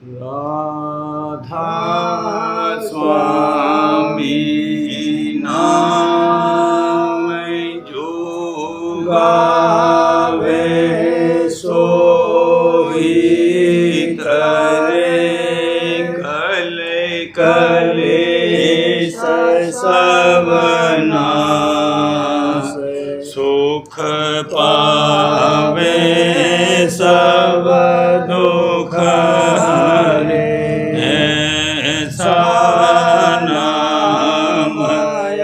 राधा स्वामी नाम जो गावे सोई तरे कले कले सबनाश सुख पावे सब दुख हरे ऐसा नाम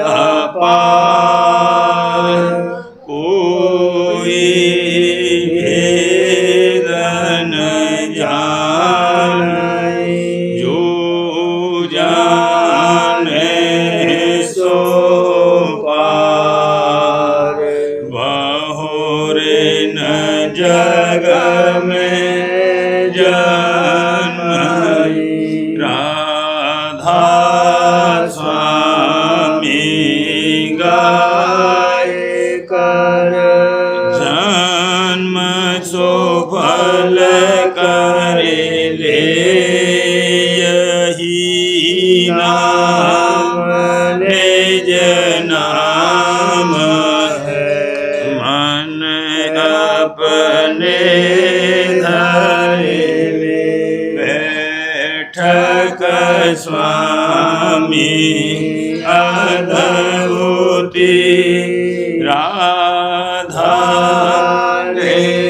अपार कोई भेद न जाने जो जाने सो पार बहुरे न जग में जन्म राधा स्वामी गाय कर जन्म सो फल करे ले यही नाम निज नाम है मन अपने धरे ले बैठक स्वामी अद्भुति राधा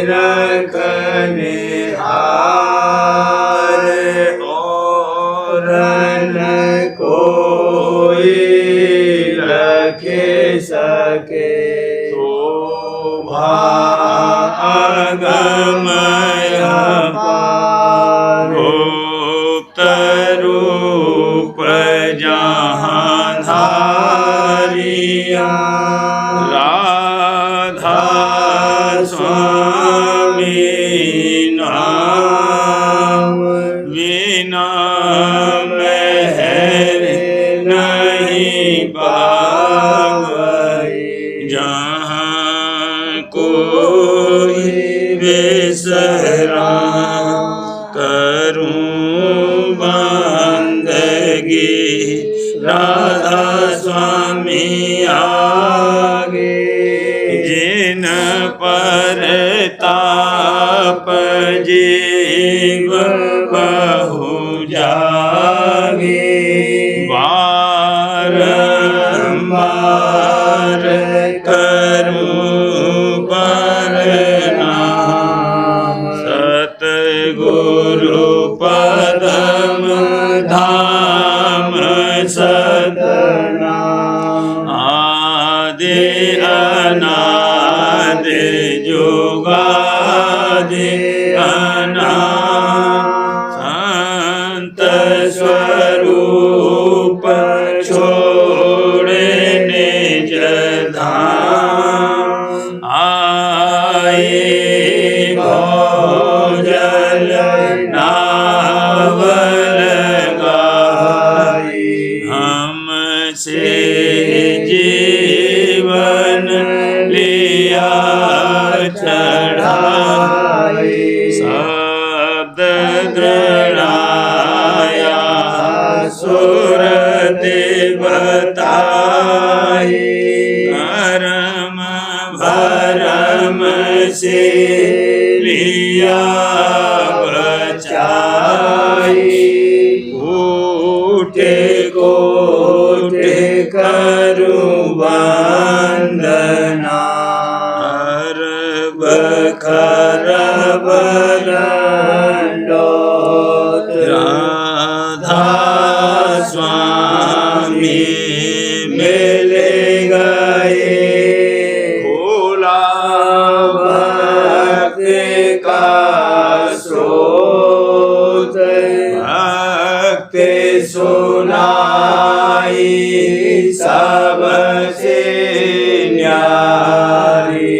रखने हार और न कोई रखे सके शोभा अगमय पार गुप्त रूप जहाँ धारिया राधा स्वामी नाम बिना महर नहीं पावई जहाँ कोई बेसरा करूं बंदगी राधा स्वामी आगे जिन पर ताप जीव बहु जागे बारंबार करूं प्रणाम सतगुरु पदम धाम सदना आदि अनादि जुगादि अनादि संत स्वरूप छोड़े निज धाम आए भोजल नावल गाई हमसे जीवन लिया चढ़ाई शब्द दृढ़ाया सुर देवताई धर्म भरम से लिया बचाई उठे कोठे करूं वंदना खरब दंडोत राधा स्वामी मिल गए भोला भक्त का स्रोत भक्त सुनाई सबसे न्यारी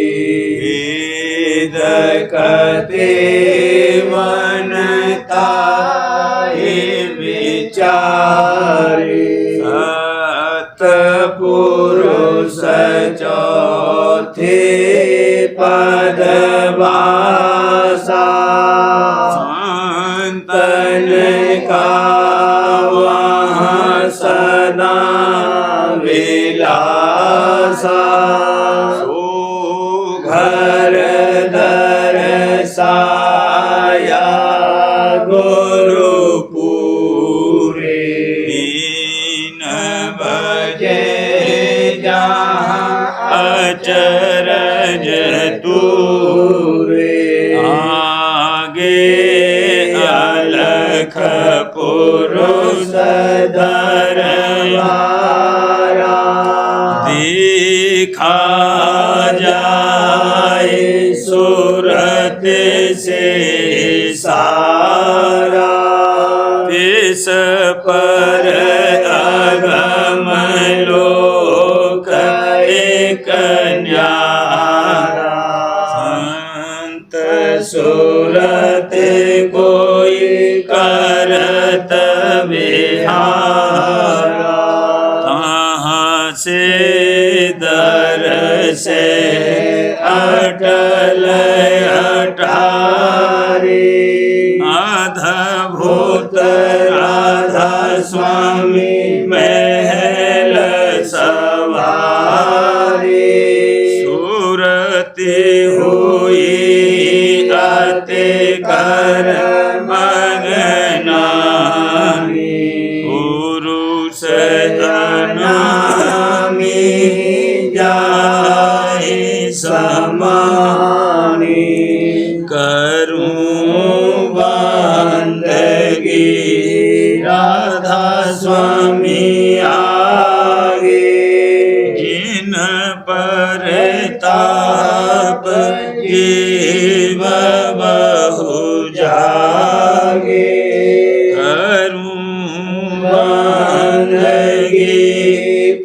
कते मनता विचारी सतपुरुष चौथे पदवासा तन का वहाँ सदा विलासा सो घर दरसाया गुरुपुरी दीन बजे जहाँ अचरज तूरे आगे अलख पुरुष दरबारा देखा जाए सूरत से सारा इस पर अगम लोक एक न्यारा संत सूरत कोई करत विहारा तहाँ से दर से अटल अटारी अद्भुत राधा स्वामी महल सवारी सूरती हुई अति कर मगनामी पुरुष अनामी जाए समानी करूं बंदगी राधा स्वामी आगे जिन पर ताप जीव बहु जागे करूं बंदगी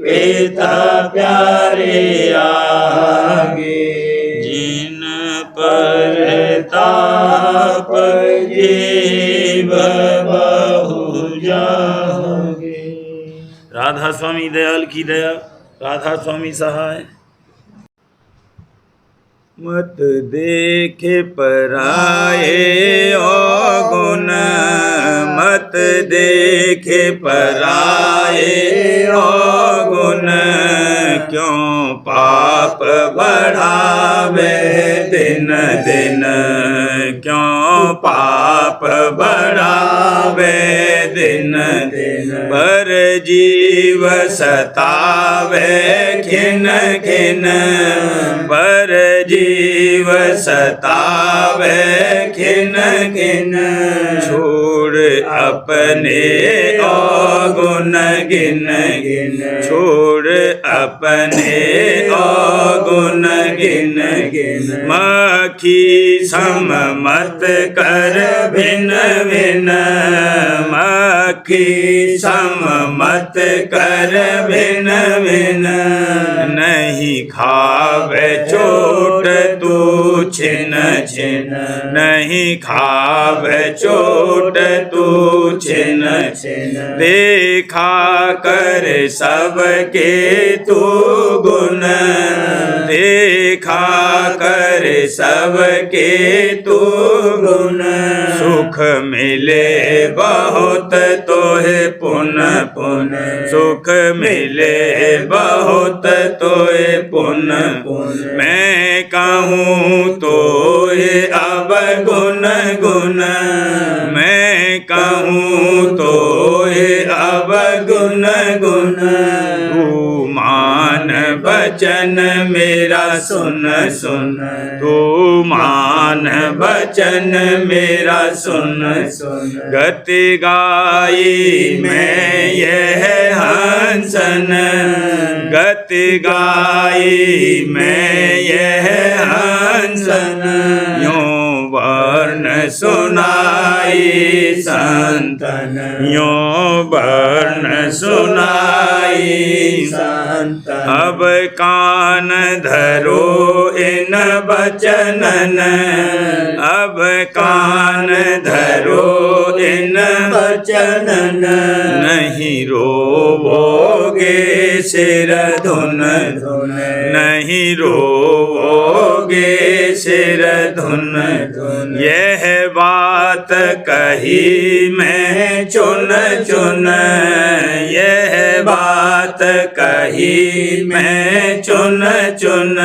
पिता प्यारे आगे जिन पर ताप जीव बहु जागे। राधा स्वामी दयाल की दया, राधा स्वामी सहाय। मत देखे पराए अवगुण, मत देखे पराए अवगुण, क्यों पाप बढ़ावे दिन दिन, क्यों पाप बढ़ावे दिन दिन, पर जीव सतावे खिन खिन, पर जीव सतावे खिन खिन, छोड़ अपने अवगुण गिन गिन, छोड़ अपने अवगुण गिन गिन, मक्खी सम मत कर भिन भिन, मक्खी सम मत कर भिन भिन, नहीं खावे चोट तू छिन छिन, नहीं खावे चोट तू छिन छिन, देखा कर सबके तू गुण, देखा कर सबके तू गुण, सुख मिले बहुत तोहे पुन पुन, सुख मिले बहुत तोहे पुन पुन, मैं कहूँ तोहे अब गुण गुण, मैं कहूँ तोहे अब गुण गुण, तू मान बचन मेरा सुन सुन, तू मान बचन मेरा सुन सुन, गति गाई मैं यह हंसन, गति गाई मैं यह हंसन, यूं वर्ण सुनाई संतन, यूं वर्ण सुनाई संतन, अब कान धरो इन बचनन, अब कान धरो इन बचनन, नहीं रोवोगे सिर धुन धुन, नहीं रोवोगे सिर धुन धुन, यह बात बात कही मैं चुन चुन, यह बात कही मैं चुन चुन।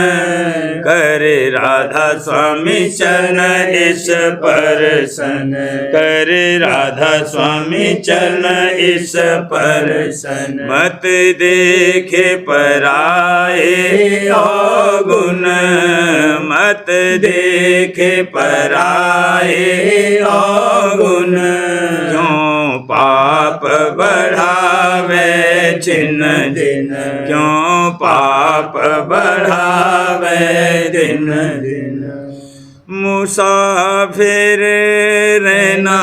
करे राधा स्वामी चरण इस परसन, करे राधा स्वामी चरण इस परसन। मत देखे पराए अवगुण, मत देखे पराए अवगुण। क्यों पाप बढ़ावे छिन दिन, क्यों पाप बढ़ावे दिन दिन। मुसाफिर रहना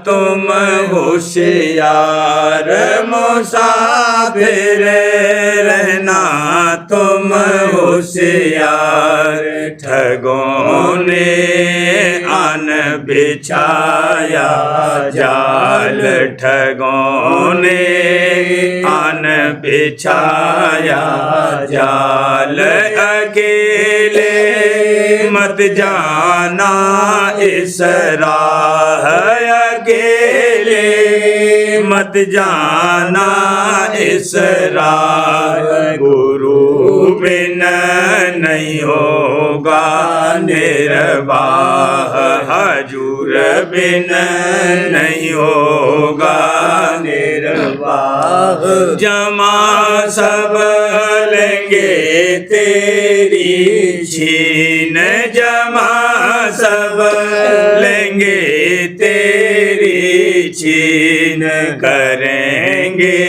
तुम होशियार, मुसाफिर रहना तुम होशियार। ठगों ने आन बिछाया जाल, ठगों ने आन बिछाया जाल। अकेले मत जाना इस राह, अकेले मत जाना इस राह। गुरु बिन नहीं होगा निर्वाह, हजूर बिन नहीं होगा निर्वाह। जमा सब लेंगे तेरी छीन, जमा सब लेंगे तेरी छीन। करेंगे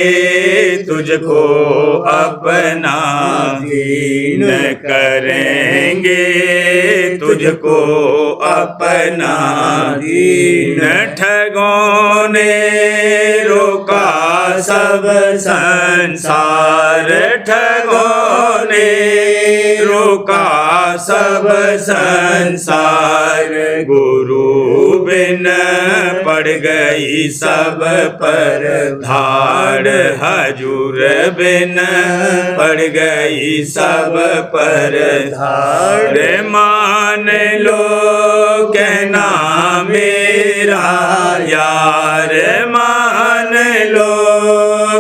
तुझको अपना दीन, करेंगे तुझको अपना दीन। ठगों ने रोका सब संसार, ठगों ने रोका सब संसार। गुरु बिन पड़ गई सब पर धाड़, हजूर बिन पड़ गई सब पर धाड़। मान लो कहना मेरा यार, मान लो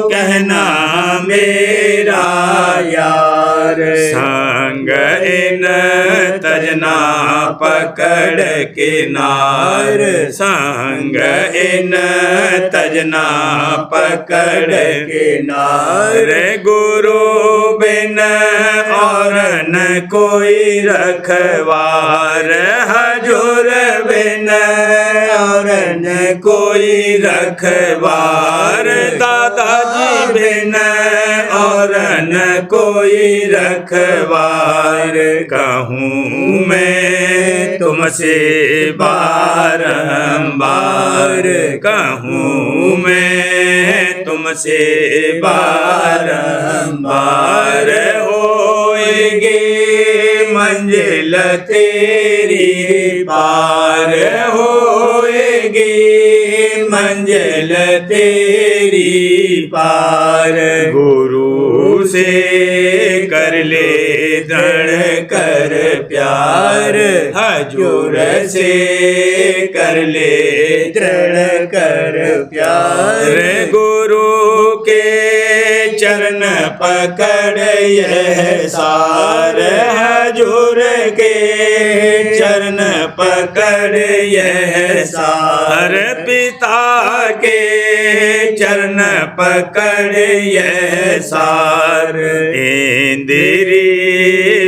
कहना मेरा यार। संग इन तजना पकड़ के नार, संग इन तजना पकड़ के नार। गुरु बिन और न कोई रखवार, हजूर बिन और न कोई रखवार। दादाजी बिन और न कोई रखवार। कहूँ मैं तुमसे बारंबार, कहूँ मैं तुमसे बारंबार। होएगी मंजिल तेरी पार, होएगी मंजिल तेरी पार। गुरु से कर ले दृढ़ कर प्यार, हजूर से कर ले दृढ़ कर प्यार। गुरु के चरण पकड़ यह सार, हजूर के चरण पकड़ यह सार। पिता के चरण पकड़ यह सार। इंद्री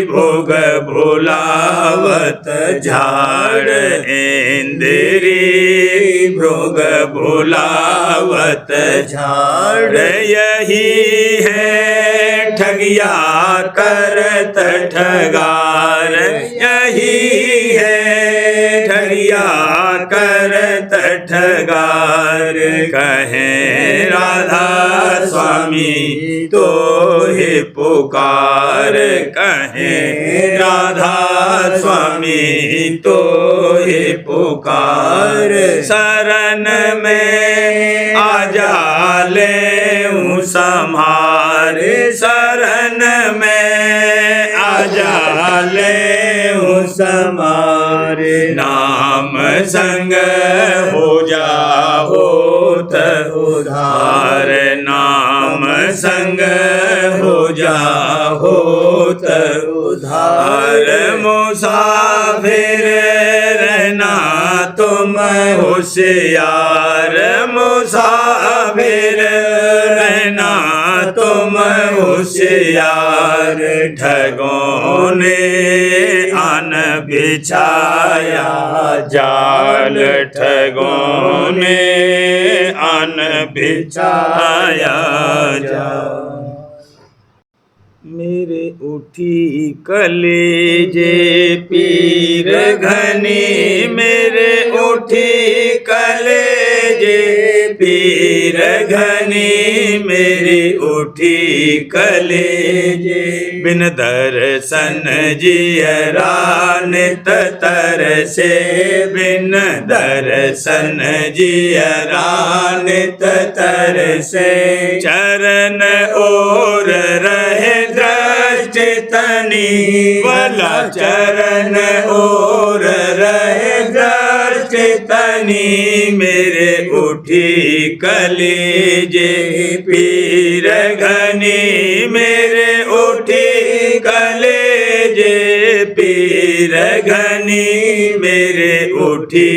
भोग भुलावत झाड़, इंद्री भोग भुलावत झाड़। यही है ठगिया करत ठगार, यही है ठगिया करत ठगार। कहें राधा स्वामी तो हे पुकार, कहें राधा स्वामी तो हे पुकार। शरण में आ जा ले संभार, शरण में आ जा ले समारे नाम संग हो जाओ उधार नाम संग हो जाओ उधार मुसाफिर रहना तुम होशियार मुसाफिर रहना तुम होशियार ठगों ने आन बिछाया जाल ठगों ने आन बिछाया जाल मेरे उठी कलेजे पीर घनी मेरे उठी कलेजे पीर घनी मेरी उठी कलेजे बिन दर्शन जियरा नित तरसे बिन दर्शन जियरा नित तरसे चरण और रहे दृष्टि तनी वाला चरण और रहे दृष्टि तनी मेरे उठी कलेजे पीर घनी मेरे उठी कलेजे पीर घनी मेरे उठी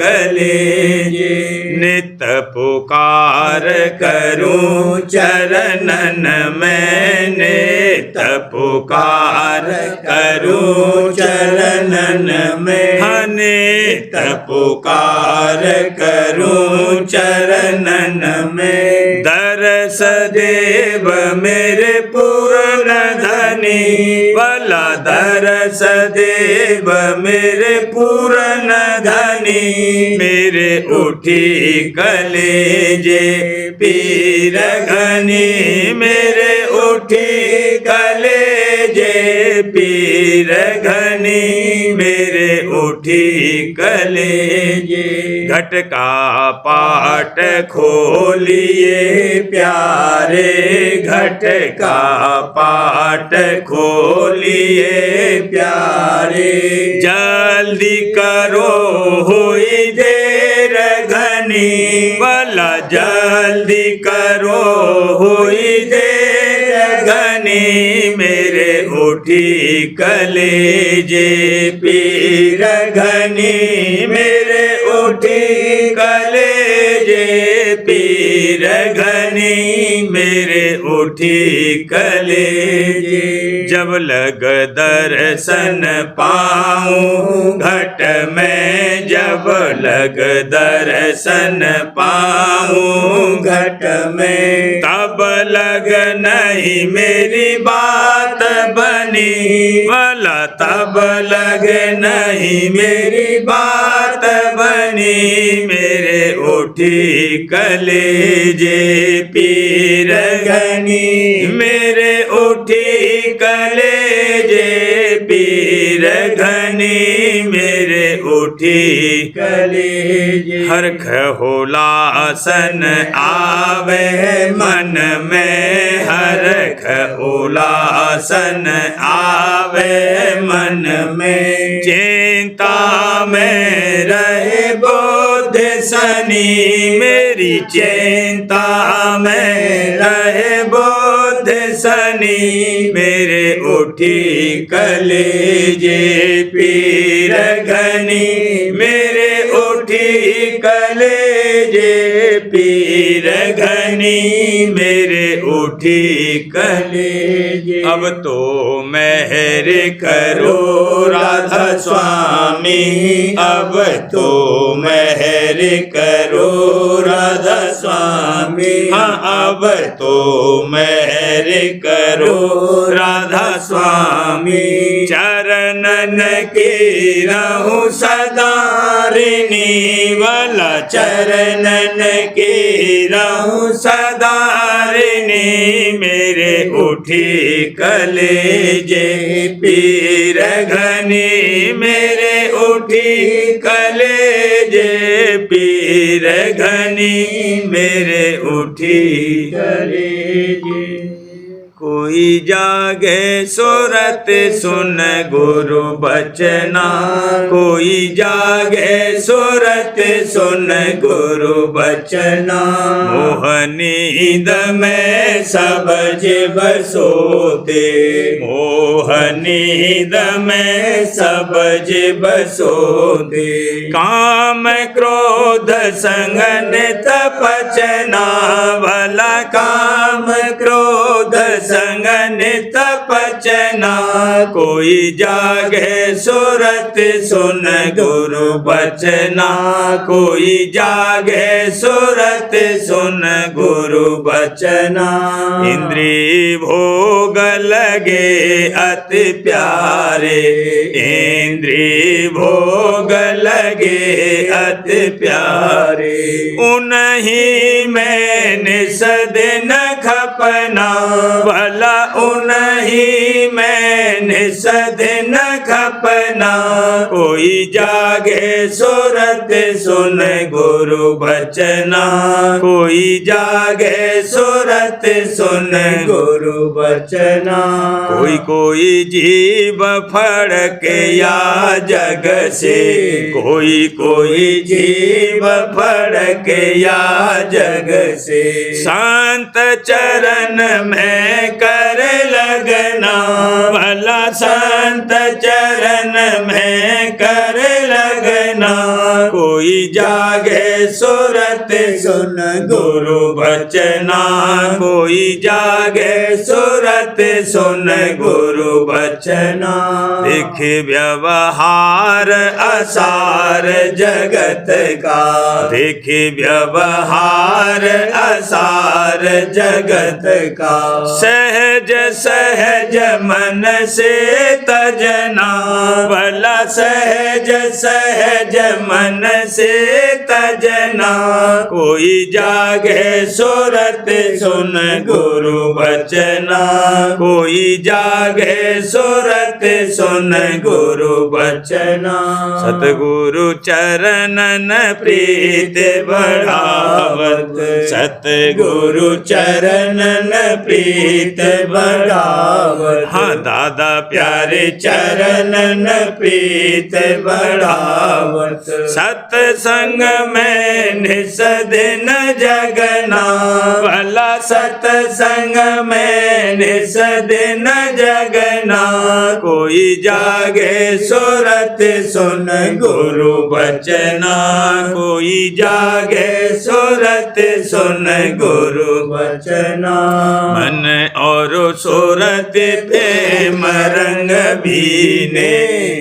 कलेजे नित पुकार करूं चरणन में नित पुकार करूं चरणन में नित पुकार करूं चरणन में दरस देव मेरे पूर्ण धनी भला दरस देव मेरे पूर्ण धनी मेरे उठी कलेजे पीर घनी मेरे उठी कलेजे पीर घनी मेरे उठी कलेजे घट का पाट खोलिए प्यारे घट का पाट खोलिए प्यारे जल्दी करो हुई देर घनी भला जल्दी करो हुई देर घनी मेरे उठी कलेजे पीर घनी मेरे उठी कलेजे पीर घनी मेरे उठी कलेजे जब लग दर्शन पाऊं घट में जब लग दर्शन पाऊं घट में तब लग नहीं मेरी बात बनी भला तब लग नहीं मेरी बात बनी मेरे उठी कलेजे पीर घनी मेरे उठी कलेजे पीर घनी मेरे उठी कलेजे हर्ष उल्लासन आवे मन में हर्ष उल्लासन आवे मन में चिंता में रहे बोध सनी मेरी चिंता में रहे बोध सनी मेरे उठी कलेजे पीर घनी मेरे उठी कलेजे पीर घनी मेरे उठी कलेजे अब तो मेहर करो राधा स्वामी अब तो मेहर करो राधा स्वामी हाँ अब तो मेहर करो राधा स्वामी चरणन की रहूं सदा ऋणी वाला चरणन की रहूं सदा ऋणी मेरे उठी कलेजे पीर घनी मेरे उठी कलेजे पीर घनी मेरे उठी कलेजे कोई जागे सुरत सुन गुरु बचना, कोई जागे सुरत सुन गुरु बचना। मोह नींद में सब जीव सोते, मोह नींद में सब जीव सोते। काम क्रोध संग नित पचना, भला काम क्रोध संग नित पचना। कोई जागे सुरत सुन गुरु बचना, कोई जागे सुरत सुन गुरु बचना। इंद्रिय भोग लगे अति प्यारे, इंद्रिय भोग लगे अति प्यारे। उन्हीं में निस दिन खपना, भला उन्हीं में निस दिन खपना। कोई जागे सुरत सुन गुरु बचना, कोई जागे सुरत सुन गुरु बचना। कोई कोई जीव फड़क या जग से, कोई कोई जीव फड़क या जग से। संत चरण में कर लगना, भला संत चरण में कर लगना। कोई जागे सुरत सुन गुरु बचना, कोई जागे सुरत सुन गुरु बचना। देख व्यवहार असार जगत का, देख व्यवहार असार जगत का। सहज सहज मन से तजना, भला सहज सहज मन से तजना। कोई जागे सुरत सुन गुरु बचना, कोई जागे सुरत सुन गुरु बचना। सतगुरु चरणन प्रीत बढ़ावत, सतगुरु चरणन प्रीत बढ़ावत। हाँ दादा प्यारे चरणन प्रीत बढ़ावत। सत्संग में निस दिन जगना, भला सत्संग में निस दिन जगना। कोई जागे सुरत सुन गुरु बचना, कोई जागे सुरत सुन गुरु बचना। मन और सुरत प्रेम रंग भीने,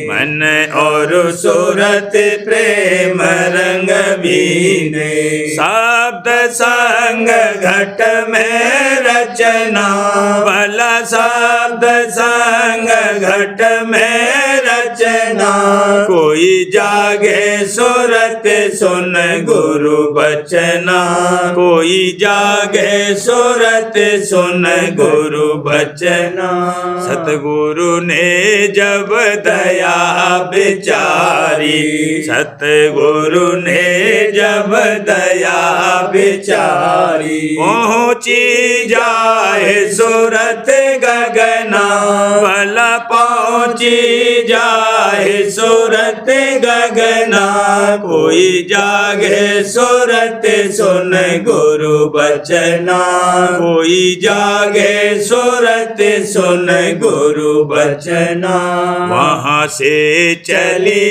मन और सुरत प्रेम रंग भीने। शब्द संग घट में रचना, भला शब्द संग घट में रचना। कोई जागे सुरत सुन गुरु बचना, कोई जागे सुरत सुन गुरु बचना। सतगुरु ने जब दया बिचारी, सतगुरु ने जब दया बिचारी। पहुँची जाए सुरत गगना, भला पहुँची जाए सुरत गगना। कोई जागे सुरत सुन गुरु बचना, कोई जागे सुरत सुन गुरु बचना। वहाँ से चली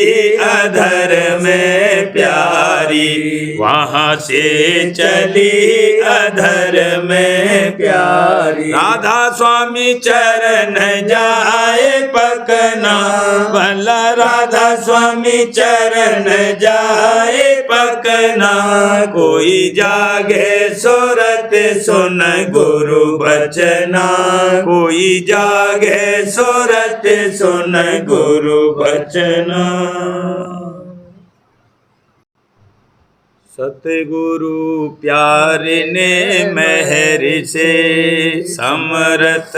अधर में प्यारी, वहाँ से चली अधर में प्यारी। राधा स्वामी चरण जाए पकना, भला राधा स्वामी चरण जाए पकना। कोई जागे सुरत सुन गुरु बचना, कोई जागे सुरत सुन गुरु बचना। सतगुरु प्यारे ने मेहर से, समरथ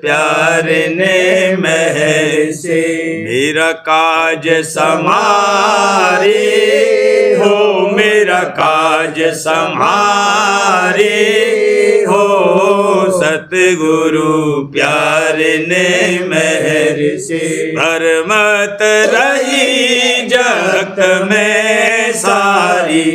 प्यारे ने मेहर से। मेरा काज संभारे हो, मेरा काज संभारे हो। सतगुरु प्यारे ने मेहर से। भरमत रही जगत में सारी,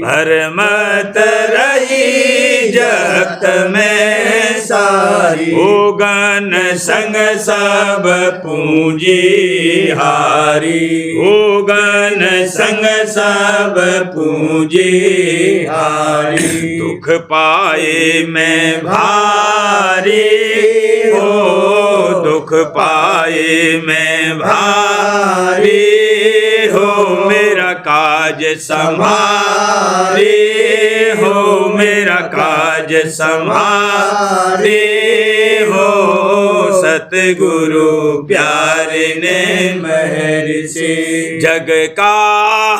भरमत रही जगत में सारी। ओ गण संग सब पूंजी हारी, ओ गण संग सब पूंजी हारी। दुख पाए मैं भारी हो, दुख पाए मैं भारी हो। मेरा काज संभारे हो, मेरा काज संभारे हो। सतगुरु प्यारे ने मेहर से। जग का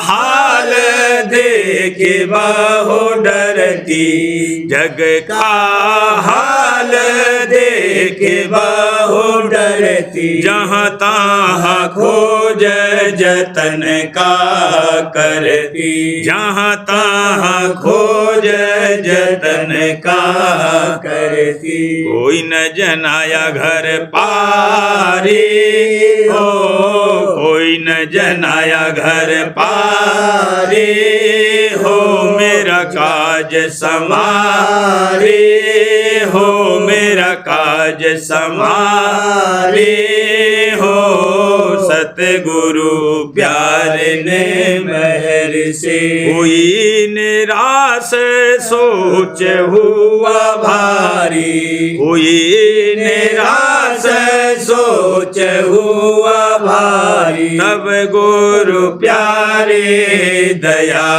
हाल देखे बहु डरती, जग का हाल देखे बहु डरती। जहाँ तहाँ खोज जतन का करती, जहाँ तहाँ खोज जतन का करती। कोई न जनाया घर पारी हो, कोई न जनाया घर पारी हो। मेरा काज समारे हो, मेरा काज समारे हो। सतगुरु प्यारे ने मेहर से। कोई निराश सोच हुआ भारी, कोई निराश सोच हुआ भारी। तब गुरु प्यारे दया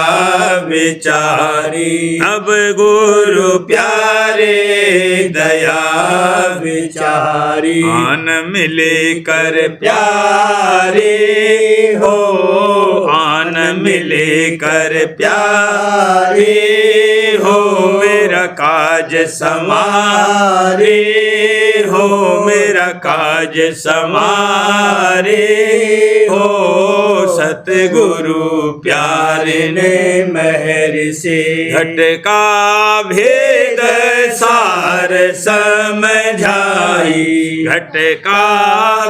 विचारी, तब गुरु प्यारे दया विचारी। आन मिले कर प्यारे हो, आन मिले कर प्यारे हो। मेरा काज समारे हो, मेरा काज समारे हो। सतगुरु प्यारे ने मेहर से। घट का भेद सार समझाई, घट का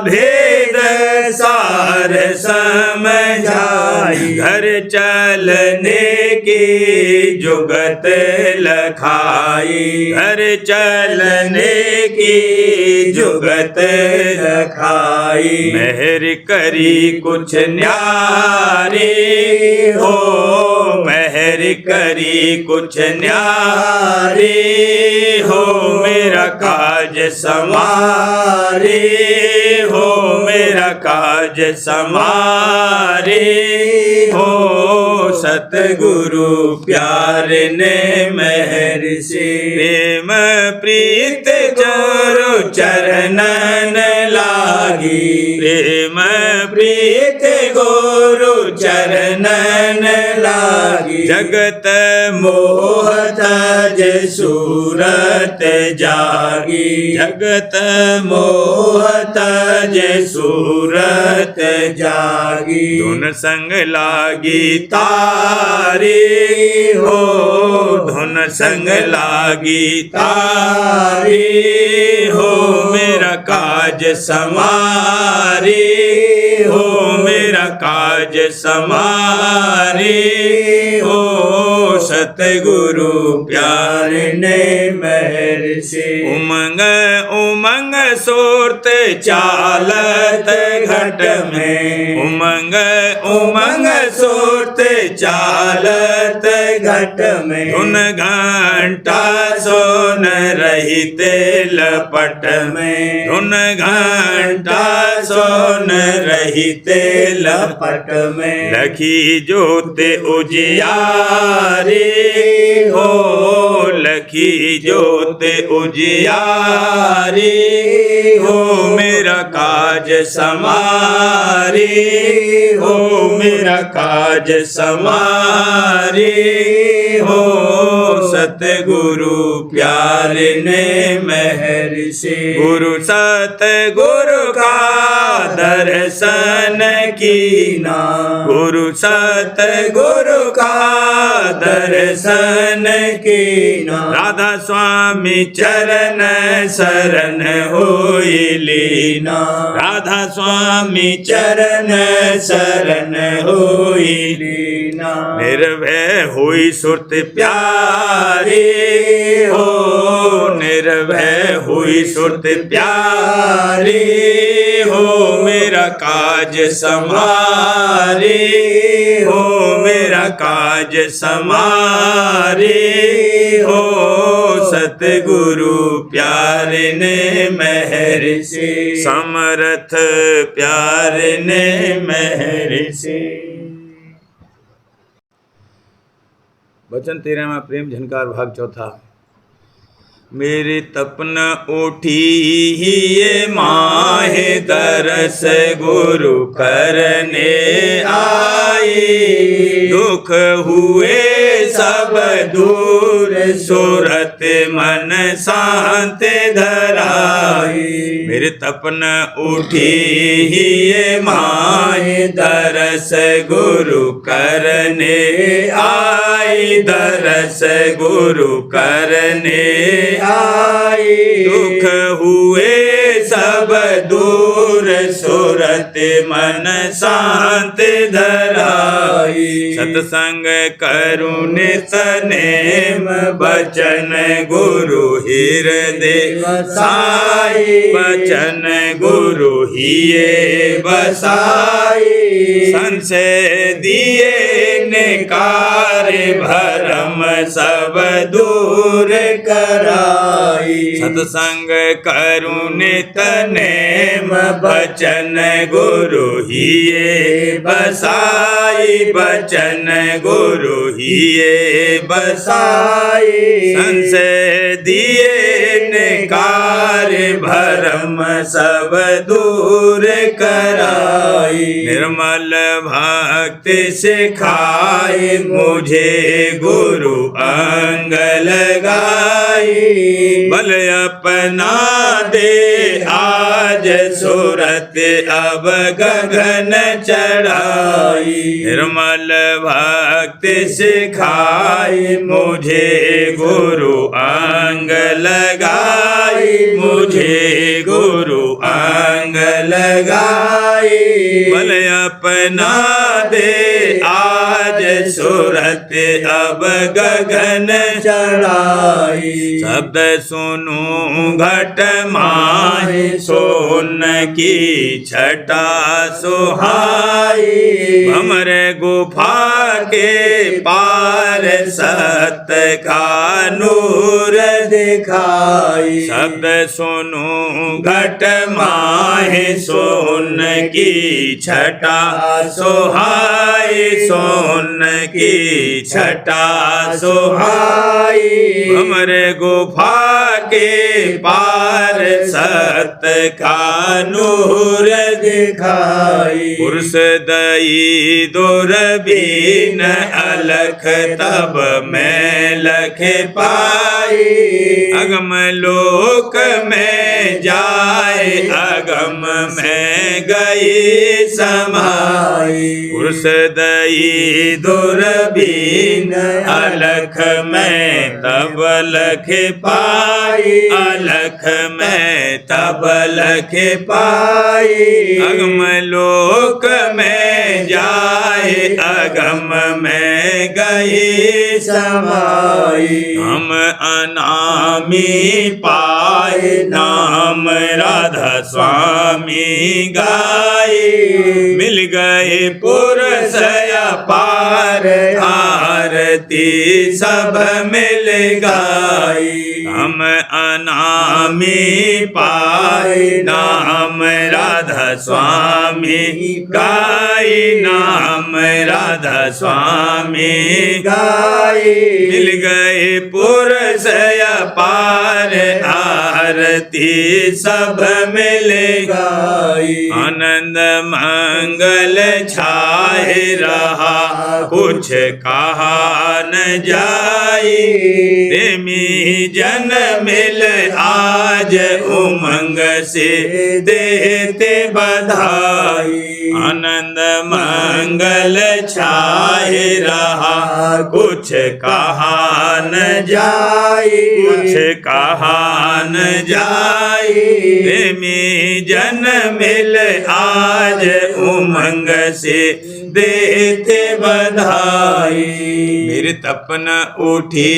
भेद सार समझाई। घर चलने की जुगत लखाई, घर चलने की जुगत लखाई। मेहर करी कुछ न्यारी हो, मेहर करी कुछ न्यारी हो। मेरा काज समारे हो, मेरा काज समारे हो। सतगुरु प्यारे ने मेहर से। प्रेम प्रीत जोरु चरणन लागी, प्रेम प्रीत गुरु चरणन लागी। जगत मोह तज सूरत जागी, जगत मोह तज सूरत जागी। धुन संग लागी तारी हो, धुन संग लागी तारी हो। मेरा काज समारे हो, मेरा काज समारे हो। सतगुरु प्यारे ने मेहर से। उमंग उमंग सोरत चालत घट में, उमंग उमंग सोरत चालत घट में। धुन घंटा सोन रहिते लपट में, धुन घंटा सोन रहिते लपट में। लखी जोत उजियारी हो, लखी जोत उजियारी हो। मेरा काज समारे हो, मेरा काज समारे हो। सतगुरु प्यारे ने मेहर से। गुरु सतगुरु का दर्शन कीना, गुरु सतगुरु का दर्शन कीना। राधा स्वामी चरण शरण होई लीना। राधा स्वामी चरण शरण होई लीना। निर्भय हुई सुरत प्यारी हो, निर्भय हुई सुरत प्यारी हो, मेरा काज समारी हो, मेरा काज समारी हो। सतगुरु प्यारे ने मेहर से, समर्थ प्यारे ने मेहर से। वचन 13वां प्रेम झनकार भाग चौथा। मेरे तपन उठी ही ये माहे दरस गुरु करने आई। दुख हुए सब दूर सुरत मन शांत धराई। मेरे तपन उठी ही ये माहे दरस गुरु करने आई। दरस गुरु करने आई। दुख हुए सब दूर सुरत मन शांत धराई। सत्संग करुण तनेम बचन गुरु हृदय बसाई। बचन गुरु हिये बसाई। संशय दिए निकार भरम सब दूर कराई। सत्संग करुण तनेम बचन गुरु हिये बसाई। बचन गुरु हिये बसाई। संशय दिए निकार भरम सब दूर कराई। निर्मल भक्ति सिखाई मुझे गुरु अंग लगाई। बल अपना दे आज सुरत अब गगन चढ़ाई। निर्मल भक्ति सिखाई मुझे गुरु अंग लगाई। मुझे गुरु अंग लगाई। बल अपना दे आज सुरत अब गगन चढ़ाई। शब्द सुनूं घट माही सोन की छटा सुहाई। भमर गुफा के पार सत्य का नूर दिखाई। शब्द सुनूं घट माही सोन की छटा सुहाई। सोन की छटा सुहाई। भमर गुफा के पार सत्य का नूर दिखाई। पुरुष दई दूरबीन अलख तब मैं लख पाई। अगम लोक में जाए अगम में गई समाई। पुरुष दई दूरबीन अलख में तब लख पाई। अलख में तब लख पाई। अगम लोक में जाए अगम में गई समाई। हम अनामी पाए नाम राधा स्वामी गाई। मिल गए पुरुष पार आरती सब मिल गाई। हम अनामी पाए नाम राधा स्वामी गाई। नाम राधा स्वामी गाई। मिल गए गए पुरुष अपार आरती सब मिल गाई। आनंद मंगल छाए रहा कुछ कहा न जाई। प्रेमी जन मिल आज उमंग से देते बधाई। आनंद मंगल छाए रहा कुछ कहा न जाई। कुछ कहा न जाई। प्रेमी जन मिल आज उमंग से देते बधाई। मेरे तपन उठी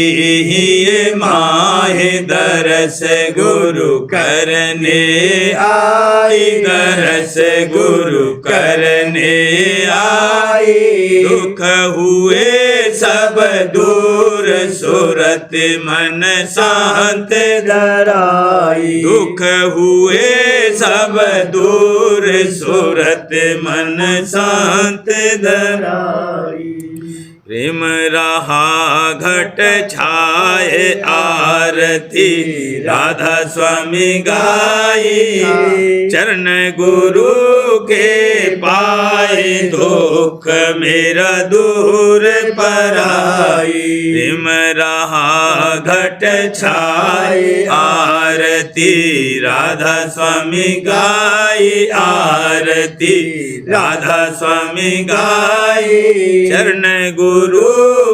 ही माहे दरस गुरु करने आई। दरस गुरु करने आई। दुख हुए सब दूर सुरत मन शांत धराई। दुख हुए सब दूर सुरत मन शांत धराई। प्रेम रहा घट छाए आरती राधा स्वामी गाई। चरण गुरु के पाए दुख मेरा दूर पराई। प्रेम रहा घट छाए आरती राधा स्वामी गाई। आरती राधा स्वामी गाई। चरण गुरु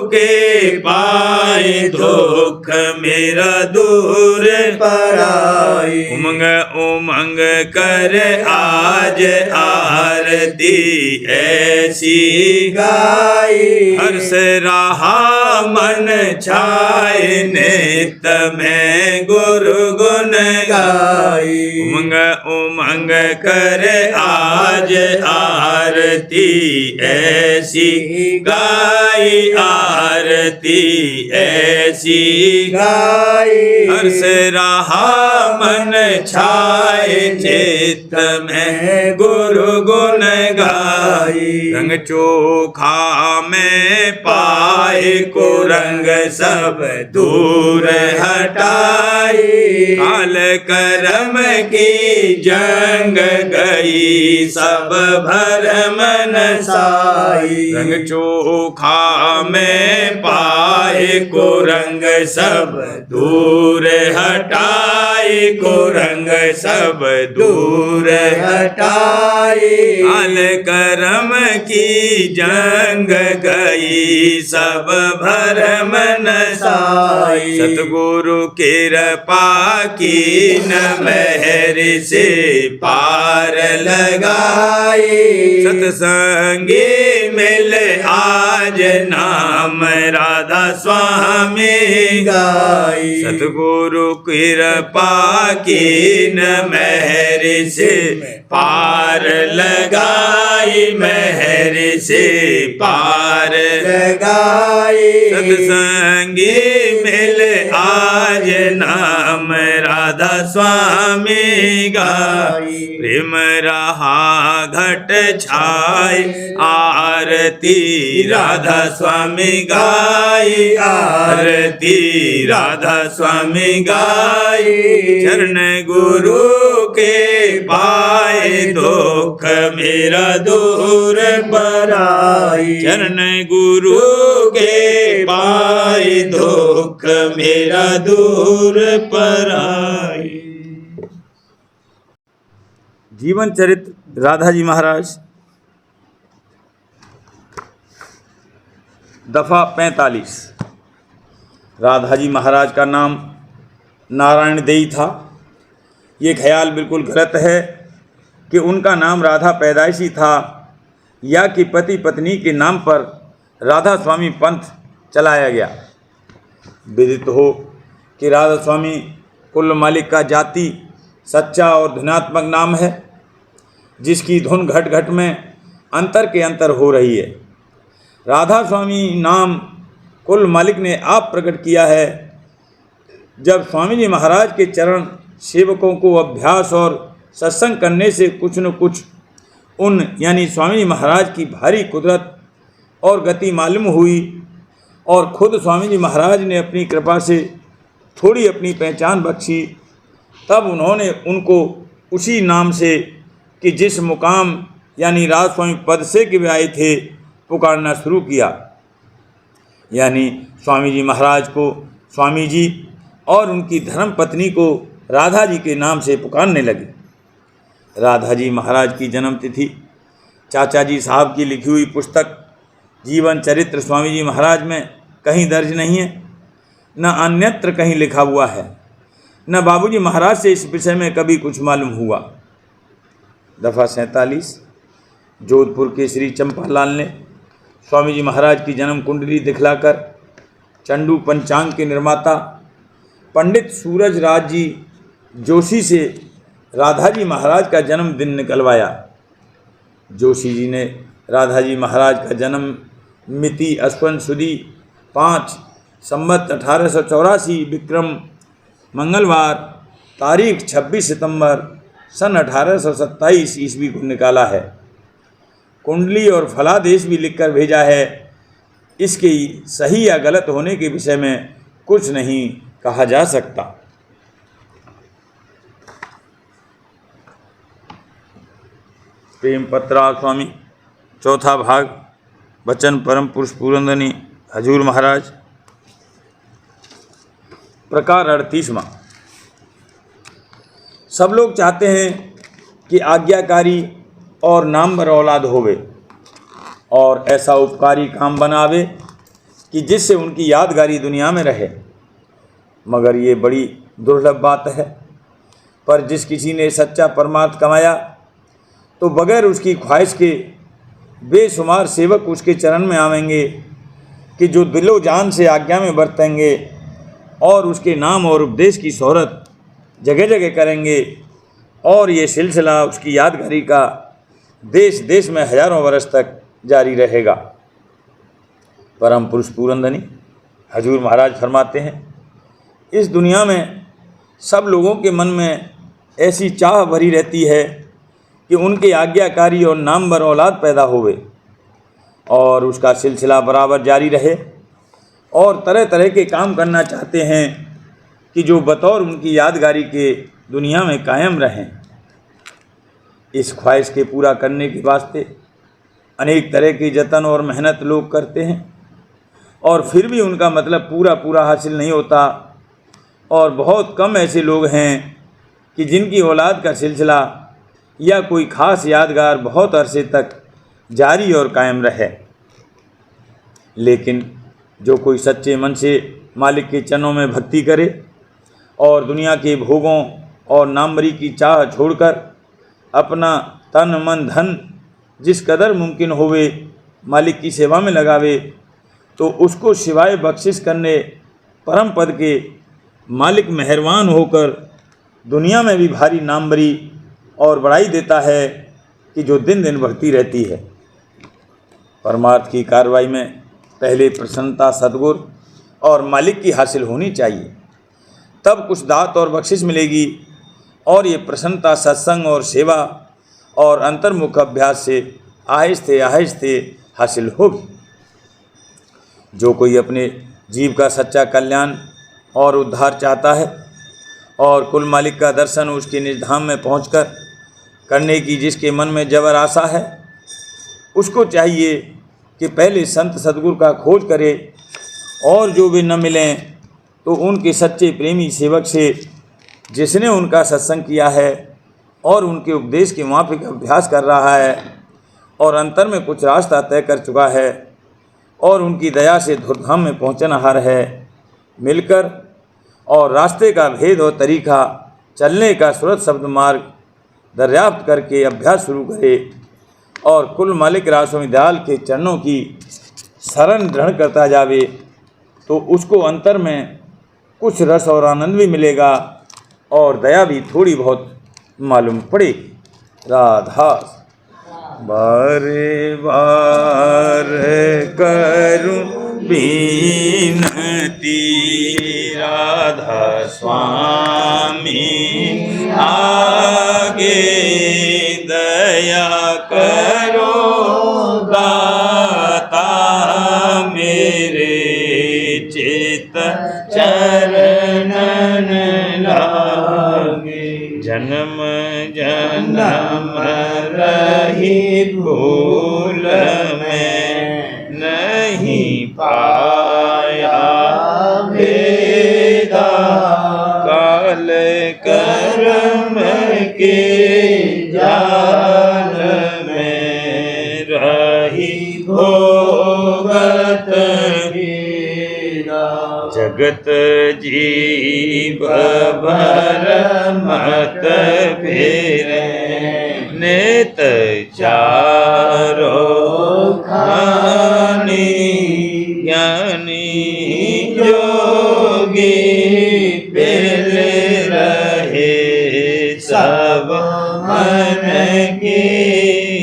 के पाए दुख मेरा दूर पराई। उमंग उमंग कर आज आरती ऐसी गाई। हर्ष रहा मन छाए नित में गुरु गुण गाई। उमंग उमंग कर आज आरती ऐसी गाई। आरती ऐसी गाई। हर्ष रहा मन छाए चित्त में गुरु गुण गाई। रंग चोखा में पाए को रंग सब दूर हटाई। काल कर्म की जंग गई सब भरम नसाई। रंग चोखा में पाए को रंग सब दूर हटाई। को रंग सब दूर हटाई। काल कर्म की जंग गई सब भरम नसाई। सतगुरु कृपा की न मेहर से पार लगाई। सत्संगी मिल आज नाम राधा स्वामी गाई। सतगुरु कृपा की न मेहर से पार लगाई। मेहर से पार लगाई। सत्संगी मिल आज नाम राधा स्वामी गाई। प्रेम रहा घट छाए आरती राधा स्वामी गाई। आरती राधा स्वामी गाई। चरण गुरु के पाए दुख मेरा दूर पराई। चरण गुरु के पाए दुख मेरा दूर पराई। जीवन चरित्र राधा जी महाराज दफा 45। राधा जी महाराज का नाम नारायण देई था। ये ख्याल बिल्कुल गलत है कि उनका नाम राधा पैदाइशी था या कि पति पत्नी के नाम पर राधा स्वामी पंथ चलाया गया। विदित हो कि राधा स्वामी कुल मालिक का जाति सच्चा और धुनात्मक नाम है, जिसकी धुन घट घट में अंतर के अंतर हो रही है। राधा स्वामी नाम कुल मालिक ने आप प्रकट किया है। जब स्वामी जी महाराज के चरण सेवकों को अभ्यास और सत्संग करने से कुछ न कुछ उन यानी स्वामी जी महाराज की भारी कुदरत और गति मालूम हुई, और खुद स्वामी जी महाराज ने अपनी कृपा से थोड़ी अपनी पहचान बख्शी, तब उन्होंने उनको उसी नाम से कि जिस मुकाम यानी राज स्वामी पद से कि वे आए थे पुकारना शुरू किया। यानी स्वामी जी महाराज को स्वामी जी और उनकी धर्म पत्नी को राधा जी के नाम से पुकारने लगे। राधा जी महाराज की जन्म तिथि चाचा जी साहब की लिखी हुई पुस्तक जीवन चरित्र स्वामी जी महाराज में कहीं दर्ज नहीं है, न अन्यत्र कहीं लिखा हुआ है, न बाबूजी महाराज से इस विषय में कभी कुछ मालूम हुआ। दफ़ा 47 जोधपुर के श्री चंपालाल ने स्वामी जी महाराज की जन्म कुंडली दिखलाकर चंडू पंचांग के निर्माता पंडित सूरज राज जी जोशी से राधा जी महाराज का जन्मदिन निकलवाया। जोशी जी ने राधा जी महाराज का जन्म मिति अश्वन सुदी 5 संवत 1884 विक्रम मंगलवार तारीख 26 सितंबर सन 1827 ईस्वी को निकाला है। कुंडली और फलादेश भी लिखकर भेजा है। इसके सही या गलत होने के विषय में कुछ नहीं कहा जा सकता। प्रेम पत्रा स्वामी चौथा भाग वचन परम पुरुष पूरंदनी हजूर महाराज प्रकार 38वां। सब लोग चाहते हैं कि आज्ञाकारी और नामवर औलाद होवे और ऐसा उपकारी काम बनावे कि जिससे उनकी यादगारी दुनिया में रहे, मगर ये बड़ी दुर्लभ बात है। पर जिस किसी ने सच्चा परमार्थ कमाया तो बगैर उसकी ख्वाहिश के बेशुमार सेवक उसके चरण में आवेंगे कि जो दिलो जान से आज्ञा में बरतेंगे और उसके नाम और उपदेश की शोहरत जगह जगह करेंगे, और ये सिलसिला उसकी यादगारी का देश देश में हजारों वर्ष तक जारी रहेगा। परम पुरुष पूरंदनी हजूर महाराज फरमाते हैं, इस दुनिया में सब लोगों के मन में ऐसी चाह भरी रहती है कि उनके आज्ञाकारी और नामवर औलाद पैदा होवे और उसका सिलसिला बराबर जारी रहे, और तरह तरह के काम करना चाहते हैं कि जो बतौर उनकी यादगारी के दुनिया में कायम रहें। इस ख्वाहिश के पूरा करने के वास्ते अनेक तरह के जतन और मेहनत लोग करते हैं, और फिर भी उनका मतलब पूरा हासिल नहीं होता। और बहुत कम ऐसे लोग हैं कि जिनकी औलाद का सिलसिला या कोई ख़ास यादगार बहुत अरसे तक जारी और कायम रहे। लेकिन जो कोई सच्चे मन से मालिक के चरणों में भक्ति करे और दुनिया के भोगों और नामवरी की चाह छोड़कर अपना तन मन धन जिस कदर मुमकिन होवे मालिक की सेवा में लगावे, तो उसको सिवाय बख्शिश करने परम पद के मालिक मेहरबान होकर दुनिया में भी भारी नामवरी और बड़ाई देता है कि जो दिन दिन बढ़ती रहती है। परमार्थ की कार्रवाई में पहले प्रसन्नता सद्गुर और मालिक की हासिल होनी चाहिए, तब कुछ दात और बख्शिश मिलेगी, और ये प्रसन्नता सत्संग और सेवा और अंतर्मुख अभ्यास से आहिस्ते आहिस्ते हासिल होगी। जो कोई अपने जीव का सच्चा कल्याण और उद्धार चाहता है और कुल मालिक का दर्शन उसके निज धाम में पहुंचकर करने की जिसके मन में जबर आशा है, उसको चाहिए कि पहले संत सद्गुरु का खोज करे, और जो वे न मिलें तो उनके सच्चे प्रेमी सेवक से जिसने उनका सत्संग किया है और उनके उपदेश के माफिक अभ्यास कर रहा है और अंतर में कुछ रास्ता तय कर चुका है और उनकी दया से धुरधाम में पहुँचनहार है, मिलकर और रास्ते का भेद और तरीका चलने का सुरत शब्द मार्ग दर्याप्त करके अभ्यास शुरू करे और कुल मालिक राजस्वामी दयाल के चरणों की शरण ग्रहण करता जावे, तो उसको अंतर में कुछ रस और आनंद भी मिलेगा और दया भी थोड़ी बहुत मालूम पड़ेगी। राधा बारे बार करूं विनती, राधा स्वामी आगे दया करो दाता मेरे चरणन लागे। जन्म जन्म रही भूल में नहीं पाया भेदा। काल कर्म के जाल में रही भोगत जगत जीव भर मत फेरे। नेत चारो खानी ज्ञानी जोगी पहले रहे सब मन की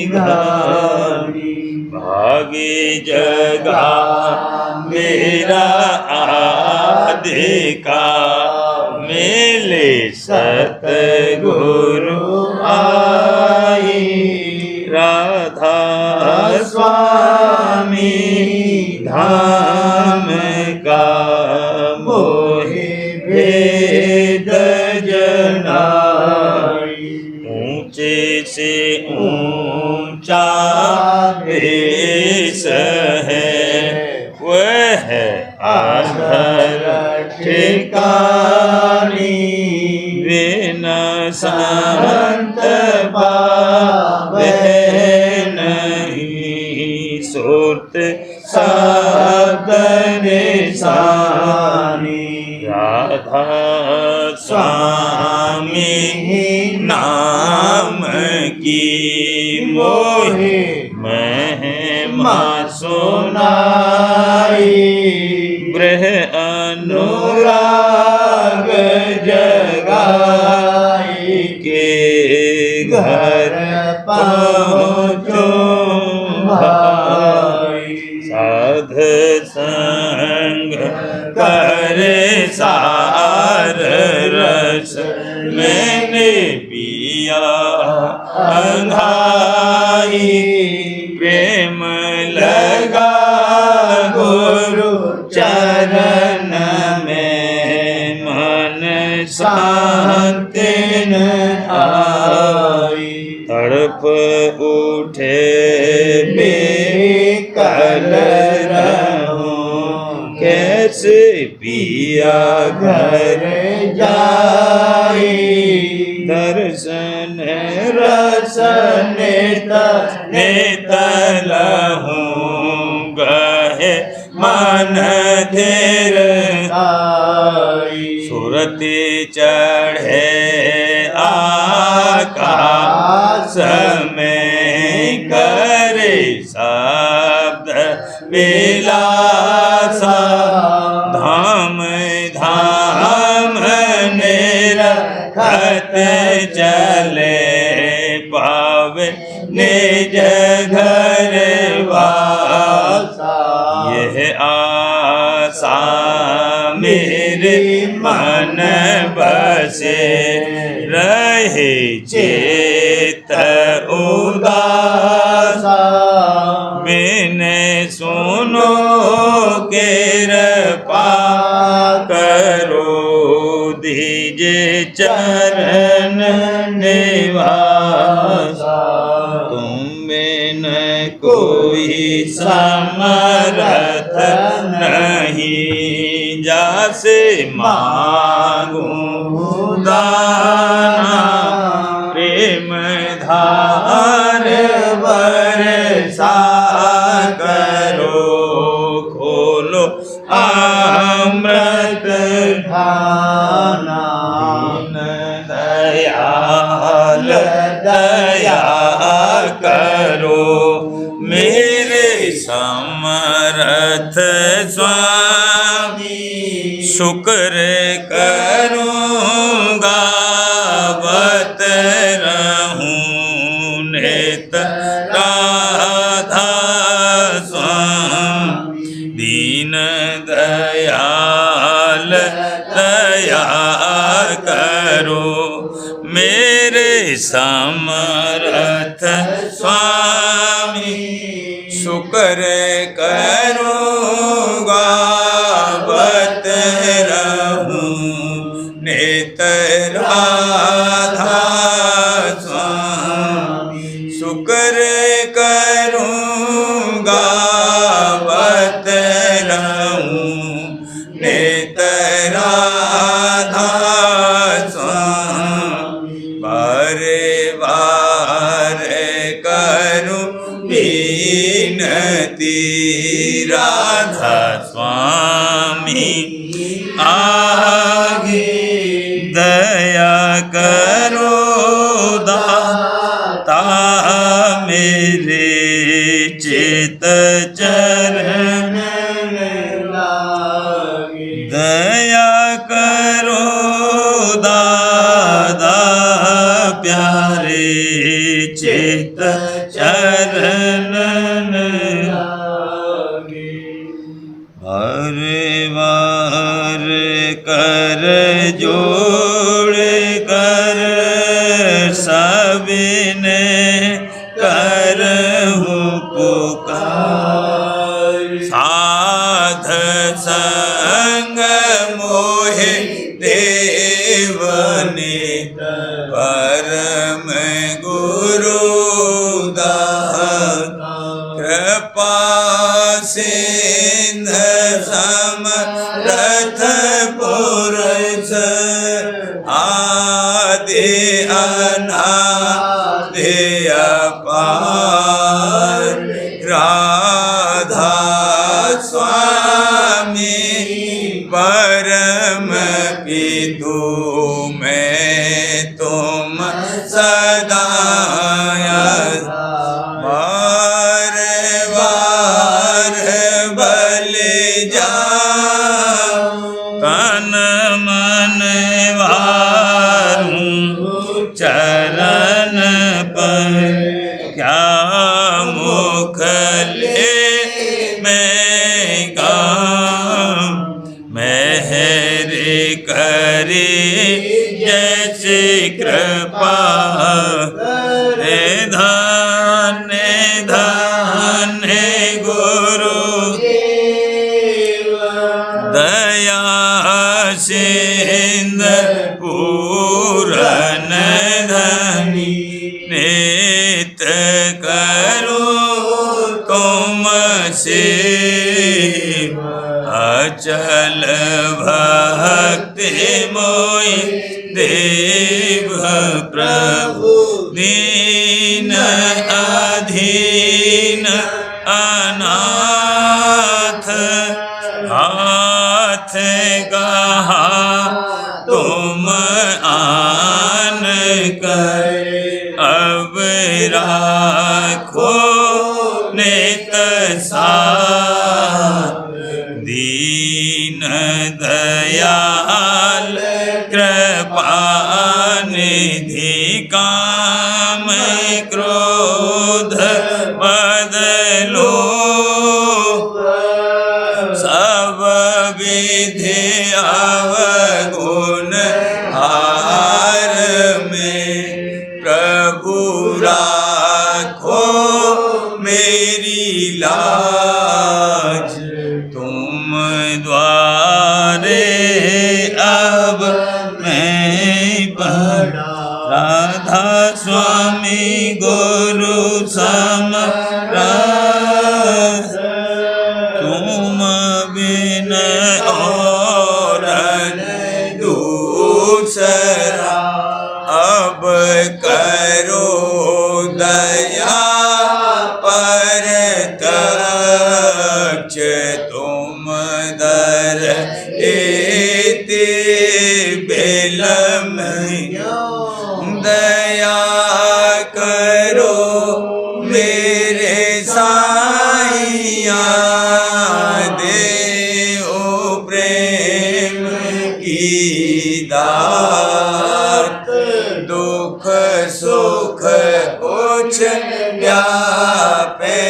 घानी। भागी जगा मेरा आदि का मेले सतगुरु आई। राधा स्वामी धाम का मोहि भेद जनाई। ऊंचे से ऊंचा देश है वह आधर ठिकानी। बिना संत पावे नहीं सुरत साधन सानी। राधा स्वामी नाम की मोहि महिमा सुनाई। ब्रह अनुराग जगाई के घर पहुँचो भाई। साध संग करे सार रस मैंने पिया अंधाई। प्रेम लगा गुरु चरण में मन शांति न आई। तड़प उठे बेकल रहूं कैसे पिया घर जाई। दर्शन रसन नेतल हूँ गहे मन धीर आई। सुरति चढ़े आकाश में करे शब्द विलासा। धाम धाम निरखत चले पावे निज घर वासा। यह आशा मेरे मन बसे रहे चेत उदासा। मैंने सुनो कृपा करो दीजे चरण निवासा। तुम में न कोई समर्थ नहीं जासे मांगूं दाना। प्रेम धार बरसा करो खोलो अमृत खाना। दयाल दया करो मेरे समर्थ स्वामी। शुक्र करूँगा बत रहूं नेत राधा स्वामी। दीन दयाल दया करो मेरे समर्थ स्वामी। शुक्र करूँगा बत राधा स्वामी शुक्र करूँगा बत रहूं नित राधा स्वामी बारे बार करूं विनती राधा स्वामी आगे दया करो दाता मेरे चित चरण लागे दया करो दादा प्यारे चित चरण लागे बार बार कर जोड़ कर सबने करहूं पुकार साध संग मोहे देवने परम गुरु दाता कृपा सिंध समरथ पुरुष आदि अनादि अपार राधा स्वामी परम पितु मैं तुम सदा बार बार बलि जाऊं तन मन वारूं चरण पर क्या मुख ले मैं गाऊं मेहर करे जैसे कृपा रे धन्य धन्य गुरु दया सिंध पूरन धनी नित करो तुम से अचल भक्ति मोहि देव प्रभु दीन अधीन अनाथ हाथ गहा तुम आन कर अब राखो नित साथ दीन दयाल कृपा निधि काम क्रोध बदलो सब विधि अवगुण हार में प्रभु राखो मेरी लाज तुम द्वारे अब मैं पड़ा राधा स्वामी गुरु समरथ तुम बिन और दूसरा अब करो दया पर तक्ष तुम दर एते बेलम दया करो मेरे साईया देओ प्रेम की दात दुख सुख कुछ व्यापे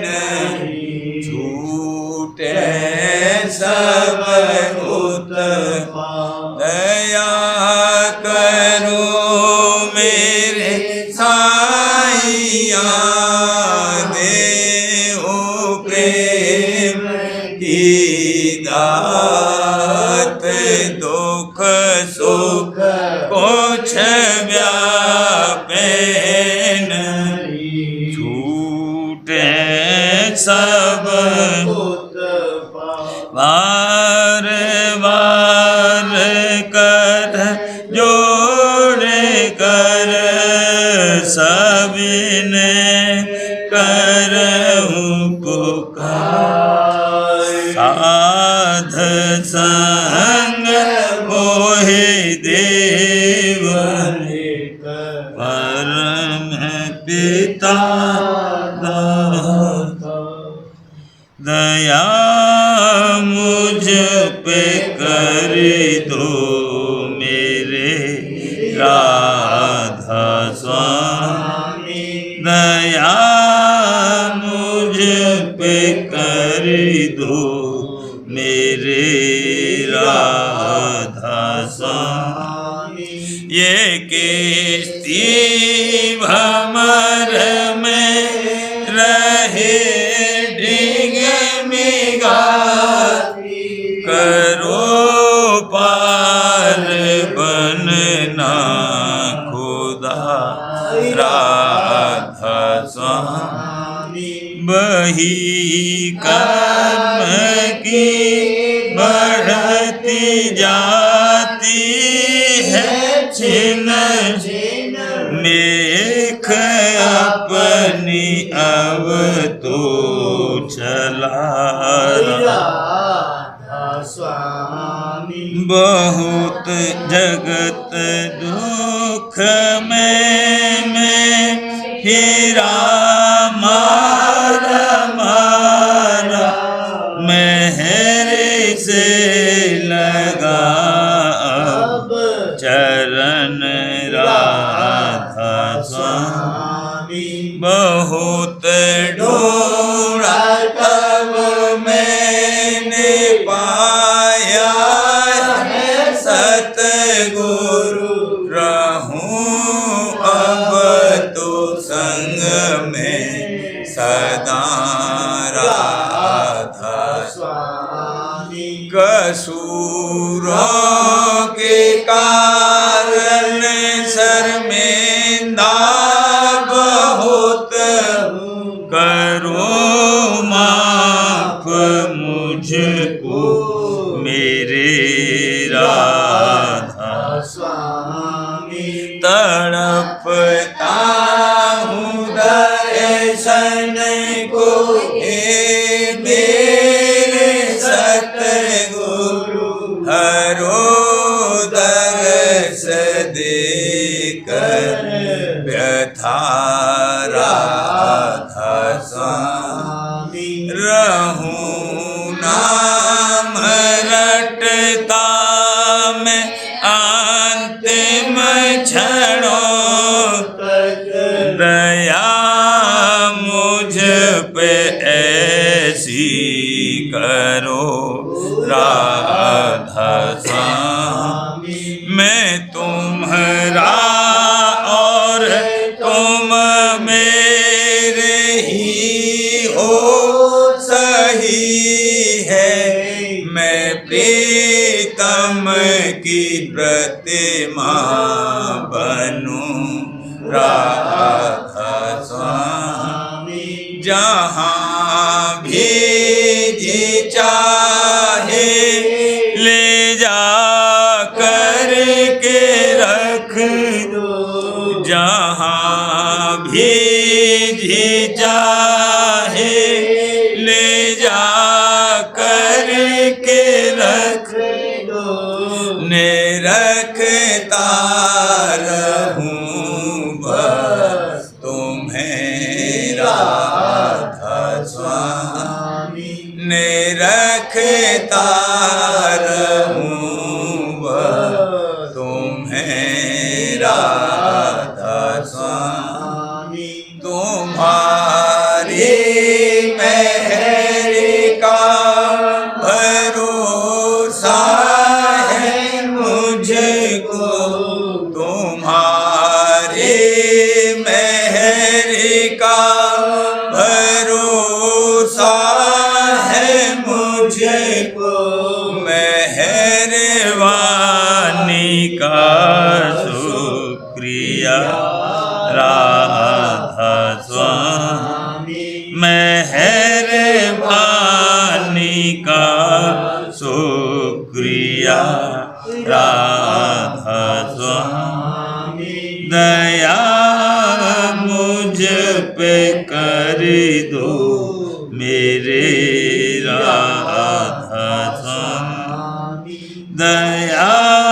नहीं छूटे सब उत्पाद दया करो मेरे साईया देओ प्रेम की दात दुख मोहे देव परम पिता दया मुझ पे कर दो मेरे राधा स्वामी, दया मुझ पे कर दो मेरे राधा स्वामी। ये किस्ती भंवर में रहे करो पार बनना खुदा राधा स्वामी। बही कर्म की बढ़ती जाती है छिन मेख अपनी अब तो चला स्वामी। बहुत जगत दुख में मैं फिरा मारा मेहर से लगा अब चरण राधा स्वामी। बहुत ढूंढा तब मैंने पाया है सतगुरु, रहूं अब तो संग में सदा राधा स्वामी। कसूरों के कारण शर्मिंदा बहुत करो माफ मुझको मेरे राधा स्वामी। तड़पता हूँ दर्शन को हे मेरे सतगुरु, हरो दर्श देकर व्यथा राधा स्वामी। रहूं नाम रटता मैं अंतिम क्षणों तक, दया मुझ पे ऐसी करो राधा स्वामी। मैं तुम्हारा और तुम मेरे ही हो सही है, मैं प्रीतम की प्रतिमा बनूं राधा स्वामी। जहाँ भी जी चाहे ले जा कर के रख दो, जहाँ भी जी चाहे ले जा कर के रख दो, ने रखता रहूं बस तुम्हें राधा स्वामी, ने रखता रहूं बस तुम्हें राधा स्वामी। तुम्हारी मेहर का भरोसा है मुझको, तुम्हारी मेहर का भरोसा है मुझको, मेहरबानी का शुक्रिया राधा स्वामी। मेहरबानी का शुक्रिया राधा स्वामी। दया मुझ पे कर दो मेरे राधा स्वामी, दया दया